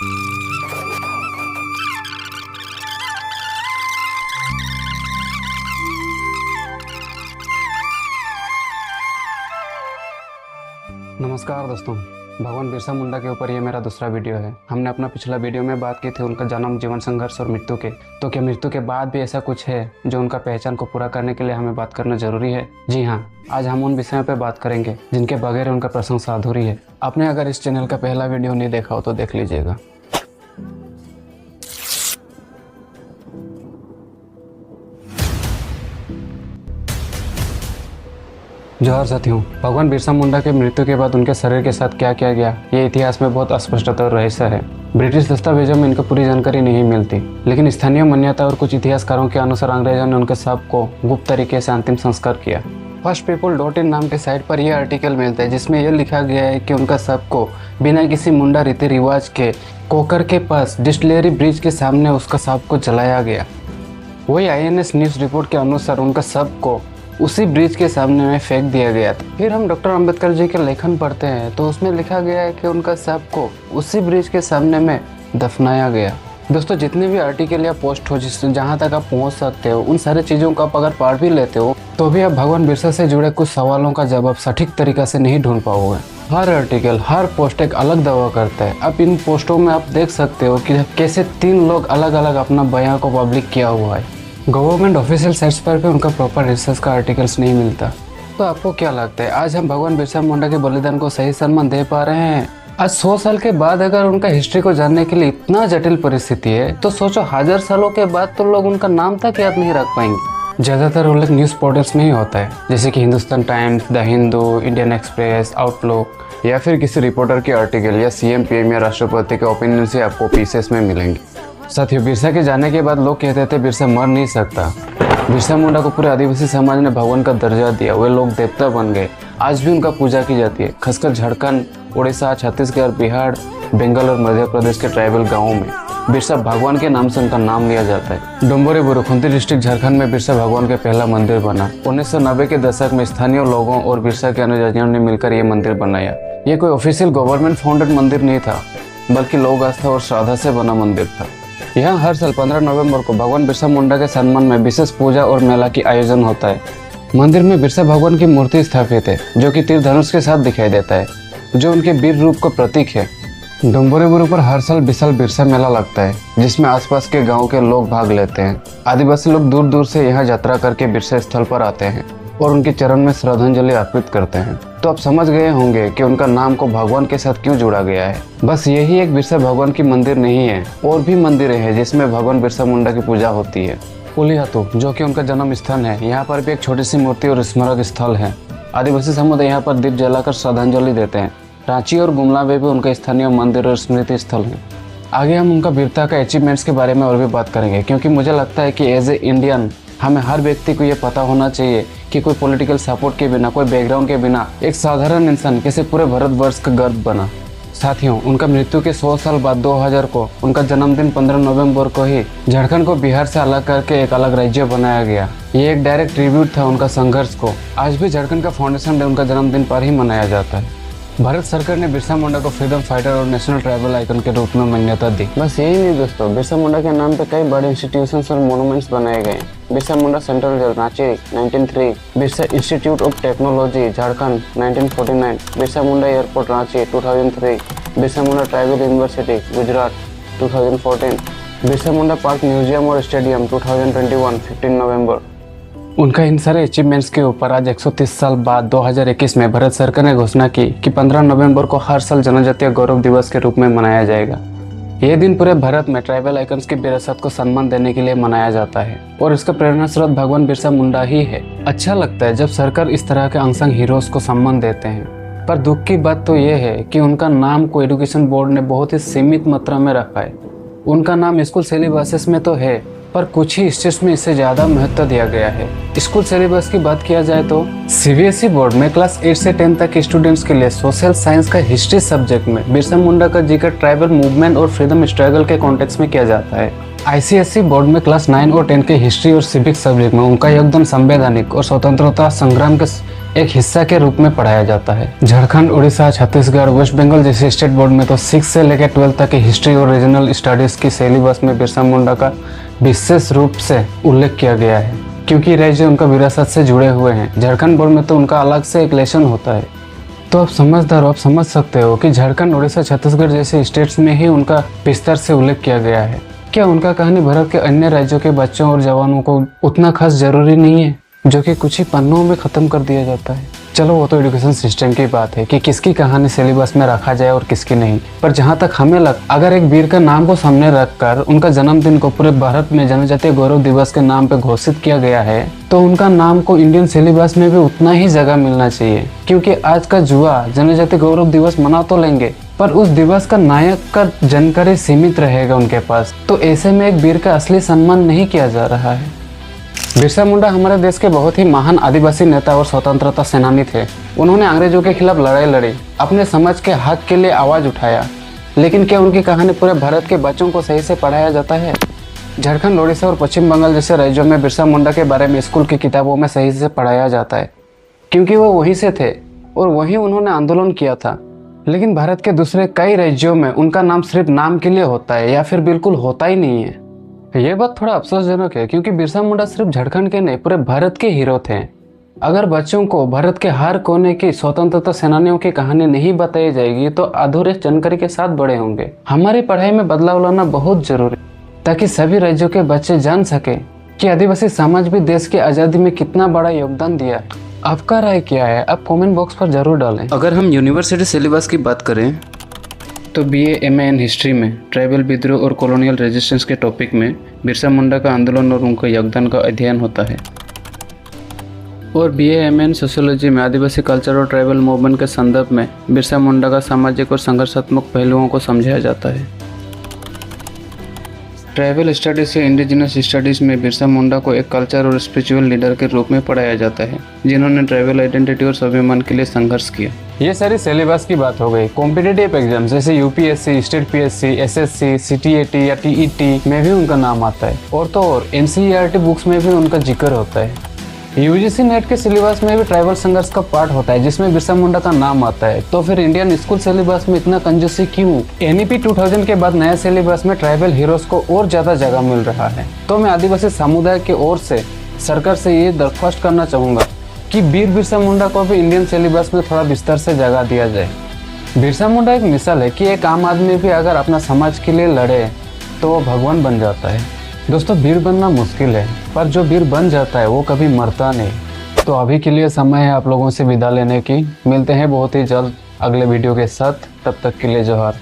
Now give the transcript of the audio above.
नमस्कार दोस्तों, भगवान बिरसा मुंडा के ऊपर ये मेरा दूसरा वीडियो है। हमने अपना पिछला वीडियो में बात की थी उनका जन्म, जीवन संघर्ष और मृत्यु के। तो क्या मृत्यु के बाद भी ऐसा कुछ है जो उनका पहचान को पूरा करने के लिए हमें बात करना जरूरी है? जी हाँ, आज हम उन विषयों पर बात करेंगे जिनके बगैर उनका प्रशंसा अधूरी है। आपने अगर इस चैनल का पहला वीडियो नहीं देखा हो तो देख लीजिएगा। जोहार साथियों, भगवान बिरसा मुंडा के मृत्यु के बाद उनके शरीर के साथ क्या किया गया, ये इतिहास में बहुत अस्पष्टता और रहस्य है। ब्रिटिश दस्तावेजों में इनकी पूरी जानकारी नहीं मिलती, लेकिन स्थानीय मान्यता और कुछ इतिहासकारों के अनुसार अंग्रेजों ने उनके शव को गुप्त तरीके से अंतिम संस्कार किया। fastpeople.in नाम के साइट पर यह आर्टिकल मिलता है जिसमें यह लिखा गया है कि उनका शव को बिना किसी मुंडा रीति रिवाज के कोकर के पास डिस्टिलरी ब्रिज के सामने उसका शव को जलाया गया। वही INS न्यूज़ रिपोर्ट के अनुसार उनका शव को उसी ब्रिज के सामने में फेंक दिया गया था। फिर हम डॉक्टर अंबेडकर जी के लेखन पढ़ते हैं तो उसमें लिखा गया है कि उनका शव को उसी ब्रिज के सामने में दफनाया गया। दोस्तों, जितने भी आर्टिकल या पोस्ट हो जहाँ तक आप पहुँच सकते हो, उन सारी चीज़ों को आप अगर पढ़ भी लेते हो तो भी आप भगवान बिरसा से जुड़े कुछ सवालों का जवाब सटीक तरीका से नहीं ढूंढ पाओगे। हर आर्टिकल, हर पोस्ट एक अलग दावा करता है। अब इन पोस्टों में आप देख सकते हो कि कैसे 3 लोग अलग अलग अपना बयान को पब्लिक किया हुआ है। गवर्नमेंट ऑफिशियल साइट्स पर भी उनका प्रॉपर रिसर्च का आर्टिकल्स नहीं मिलता। तो आपको क्या लगता है, आज हम भगवान बिरसा मुंडा के बलिदान को सही सम्मान दे पा रहे हैं? आज 100 साल के बाद अगर उनका हिस्ट्री को जानने के लिए इतना जटिल परिस्थिति है तो सोचो 1000 सालों के बाद तो लोग उनका नाम तक याद नहीं रख पाएंगे। ज़्यादातर उल्लेख न्यूज़ पोर्टल्स में ही होता है, जैसे कि Hindustan times, the Hindu, Indian express, outlook या फिर किसी रिपोर्टर के आर्टिकल या CM PM या राष्ट्रपति के ओपिनियन से आपको पीसेस में मिलेंगे। साथियों, बिरसा के जाने के बाद लोग कहते थे बिरसा मर नहीं सकता। बिरसा मुंडा को पूरे आदिवासी समाज ने भगवान का दर्जा दिया, वे लोग देवता बन गए। आज भी उनका पूजा की जाती है, खासकर झारखंड, उड़ीसा, छत्तीसगढ़, बिहार, बंगाल और मध्य प्रदेश के ट्राइबल गाँवों में बिरसा भगवान के नाम से उनका नाम लिया जाता है। डोंबोरी बुरु, खुंती डिस्ट्रिक्ट झारखंड में बिरसा भगवान का पहला मंदिर बना। 1990 के दशक में स्थानीय लोगों और बिरसा के अनुयायियों ने मिलकर ये मंदिर बनाया। ये कोई ऑफिशियल गवर्नमेंट फाउंडेड मंदिर नहीं था, बल्कि लोक आस्था और श्रद्धा से बना मंदिर था। यहाँ हर साल 15 नवंबर को भगवान बिरसा मुंडा के सम्मान में विशेष पूजा और मेला की आयोजन होता है। मंदिर में बिरसा भगवान की मूर्ति स्थापित है जो कि तीर धनुष के साथ दिखाई देता है, जो उनके वीर रूप का प्रतीक है। डोंबोरी बुरु पर हर साल विशाल बिरसा मेला लगता है जिसमें आसपास के गांव के लोग भाग लेते हैं। आदिवासी लोग दूर दूर से यहाँ यात्रा करके बिरसा स्थल पर आते हैं और उनके चरण में श्रद्धांजलि अर्पित करते हैं। तो आप समझ गए होंगे कि उनका नाम को भगवान के साथ क्यों जोड़ा गया है। बस यही एक बिरसा भगवान की मंदिर नहीं है, और भी मंदिरें हैं जिसमें भगवान बिरसा मुंडा की पूजा होती है। पुलिहातू, जो कि उनका जन्म स्थान है, यहाँ पर भी एक छोटी सी मूर्ति और स्मारक स्थल है। आदिवासी समुदाय यहाँ पर दीप जलाकर श्रद्धांजलि देते हैं। रांची और गुमला में भी उनका स्थानीय मंदिर और स्मृति स्थल है। आगे हम उनका वीरता का अचीवमेंट्स के बारे में और भी बात करेंगे, क्योंकि मुझे लगता है कि एज ए इंडियन हमें हर व्यक्ति को ये पता होना चाहिए कि कोई पॉलिटिकल सपोर्ट के बिना, कोई बैकग्राउंड के बिना एक साधारण इंसान कैसे पूरे भारतवर्ष का गर्व बना। साथियों, उनका मृत्यु के 100 साल बाद 2000 को उनका जन्मदिन 15 नवंबर को ही झारखंड को बिहार से अलग करके एक अलग राज्य बनाया गया। ये एक डायरेक्ट ट्रिब्यूट था उनका संघर्ष को। आज भी झारखंड का फाउंडेशन डे उनका जन्मदिन पर ही मनाया जाता है। भारत सरकार ने बिरसा मुंडा को फ्रीडम फाइटर और नेशनल ट्राइबल आइकन के रूप में मान्यता दी। बस यही नहीं दोस्तों, बिरसा मुंडा के नाम पे कई बड़े इंस्टीट्यूशंस और मोनूमेंट्स बनाए गए। Birsa Munda central jail Ranchi 1903, Birsa institute of technology Jharkhand 1949, Birsa Munda airport Ranchi 2003, Birsa Munda tribal university Gujarat 2014, Birsa Munda park museum और स्टेडियम 2021 15 नवंबर। उनका इन सारे अचीवमेंट्स के ऊपर आज 130 साल बाद 2021 में भारत सरकार ने घोषणा की कि 15 नवंबर को हर साल जनजातीय गौरव दिवस के रूप में मनाया जाएगा। यह दिन पूरे भारत में ट्राइबल आइकन्स की विरासत को सम्मान देने के लिए मनाया जाता है और इसका प्रेरणा स्रोत भगवान बिरसा मुंडा ही है। अच्छा लगता है जब सरकार इस तरह के अनसंग हीरोज को सम्मान देते हैं, पर दुख की बात तो यह है कि उनका नाम को एजुकेशन बोर्ड ने बहुत ही सीमित मात्रा में रखा है। उनका नाम स्कूल सिलेबस में तो है, पर कुछ ही स्टेट्स में इससे ज़्यादा महत्व दिया गया है। स्कूल सिलेबस की बात किया जाए तो CBSE बोर्ड में क्लास 8 से 10 तक के स्टूडेंट्स के लिए सोशल साइंस का हिस्ट्री सब्जेक्ट में बिरसा मुंडा का जिक्र ट्राइबल मूवमेंट और फ्रीडम स्ट्रगल के कॉन्टेक्स्ट में किया जाता है। ICSE बोर्ड में क्लास 9 और 10 के हिस्ट्री और सिविक सब्जेक्ट में उनका योगदान संवैधानिक और स्वतंत्रता संग्राम के एक हिस्सा के रूप में पढ़ाया जाता है। झारखंड, उड़ीसा, छत्तीसगढ़, वेस्ट बंगाल जैसे स्टेट बोर्ड में तो 6 से लेकर 12 तक की हिस्ट्री और रीजनल स्टडीज की सिलेबस में बिरसा मुंडा का विशेष रूप से उल्लेख किया गया है, क्योंकि राज्य उनका विरासत से जुड़े हुए हैं। झारखंड बोर्ड में तो उनका अलग से एक लेसन होता है। तो आप समझदार हो, आप समझ सकते हो कि झारखंड, उड़ीसा, छत्तीसगढ़ जैसे स्टेट्स में ही उनका विस्तार से उल्लेख किया गया है। क्या उनका कहानी भारत के अन्य राज्यों के बच्चों और जवानों को उतना खास जरूरी नहीं है, जो कि कुछ ही पन्नों में ख़त्म कर दिया जाता है? चलो वो तो एजुकेशन सिस्टम की बात है कि किसकी कहानी सिलेबस में रखा जाए और किसकी नहीं। पर जहाँ तक हमें अगर एक वीर का नाम को सामने रखकर उनका जन्मदिन को पूरे भारत में जनजातीय गौरव दिवस के नाम पे घोषित किया गया है, तो उनका नाम को इंडियन सिलेबस में भी उतना ही जगह मिलना चाहिए। क्योंकि आज का युवा जनजातीय गौरव दिवस मना तो लेंगे, पर उस दिवस का नायक का जानकारी सीमित रहेगा उनके पास। तो ऐसे में एक वीर का असली सम्मान नहीं किया जा रहा है। बिरसा मुंडा हमारे देश के बहुत ही महान आदिवासी नेता और स्वतंत्रता सेनानी थे। उन्होंने अंग्रेजों के खिलाफ लड़ाई लड़ी, अपने समाज के हक के लिए आवाज उठाया। लेकिन क्या उनकी कहानी पूरे भारत के बच्चों को सही से पढ़ाया जाता है? झारखंड, उड़ीसा और पश्चिम बंगाल जैसे राज्यों में बिरसा मुंडा के बारे में स्कूल की किताबों में सही से पढ़ाया जाता है, क्योंकि वो वहीं से थे और वहीं उन्होंने आंदोलन किया था। लेकिन भारत के दूसरे कई राज्यों में उनका नाम सिर्फ नाम के लिए होता है या फिर बिल्कुल होता ही नहीं है। ये बात थोड़ा अफसोसजनक है, क्योंकि बिरसा मुंडा सिर्फ झारखंड के नहीं पूरे भारत के हीरो थे। अगर बच्चों को भारत के हर कोने की स्वतंत्रता सेनानियों की कहानी नहीं बताई जाएगी तो अधूरे जानकारी के साथ बड़े होंगे। हमारी पढ़ाई में बदलाव लाना बहुत जरूरी, ताकि सभी राज्यों के बच्चे जान सके कि आदिवासी समाज भी देश की आज़ादी में कितना बड़ा योगदान दिया। आपका राय क्या है? आप कमेंट बॉक्स पर जरूर डालें। अगर हम यूनिवर्सिटी सिलेबस की बात करें तो BA MA इन हिस्ट्री में ट्राइबल विद्रोह और कॉलोनियल रेजिस्टेंस के टॉपिक में बिरसा मुंडा का आंदोलन और उनका योगदान का अध्ययन होता है। और BA MA इन सोशियोलॉजी में आदिवासी कल्चर और ट्राइबल मूवमेंट के संदर्भ में बिरसा मुंडा का सामाजिक और संघर्षात्मक पहलुओं को समझाया जाता है। ट्राइबल स्टडीज या इंडिजिनस स्टडीज़ में बिरसा मुंडा को एक कल्चर और स्पिरिचुअल लीडर के रूप में पढ़ाया जाता है, जिन्होंने ट्राइबल आइडेंटिटी और स्वाभिमान के लिए संघर्ष किया। ये सारी सिलेबस की बात हो गई। कॉम्पिटिटिव एग्जाम जैसे UPSC, state PSC, SSC, CTAT या TET में भी उनका नाम आता है। और तो और NCERT बुक्स में भी उनका जिक्र होता है। UGC नेट के सिलेबस में भी ट्राइबल संघर्ष का पार्ट होता है, जिसमें बिरसा मुंडा का नाम आता है। तो फिर इंडियन स्कूल सिलेबस में इतना कंजूसी क्यों? NEP 2000 के बाद नए सिलेबस में ट्राइबल हीरोज को और ज्यादा जगह मिल रहा है। तो मैं आदिवासी समुदाय की ओर से सरकार से ये दरख्वास्त करना चाहूँगा कि वीर बिरसा मुंडा को भी इंडियन सिलेबस में थोड़ा विस्तार से जगह दिया जाए। बिरसा मुंडा एक मिसाल है कि एक आम आदमी भी अगर अपना समाज के लिए लड़े तो वो भगवान बन जाता है। दोस्तों, वीर बनना मुश्किल है, पर जो वीर बन जाता है वो कभी मरता नहीं। तो अभी के लिए समय है आप लोगों से विदा लेने की। मिलते हैं बहुत ही जल्द अगले वीडियो के साथ। तब तक के लिए जोहार।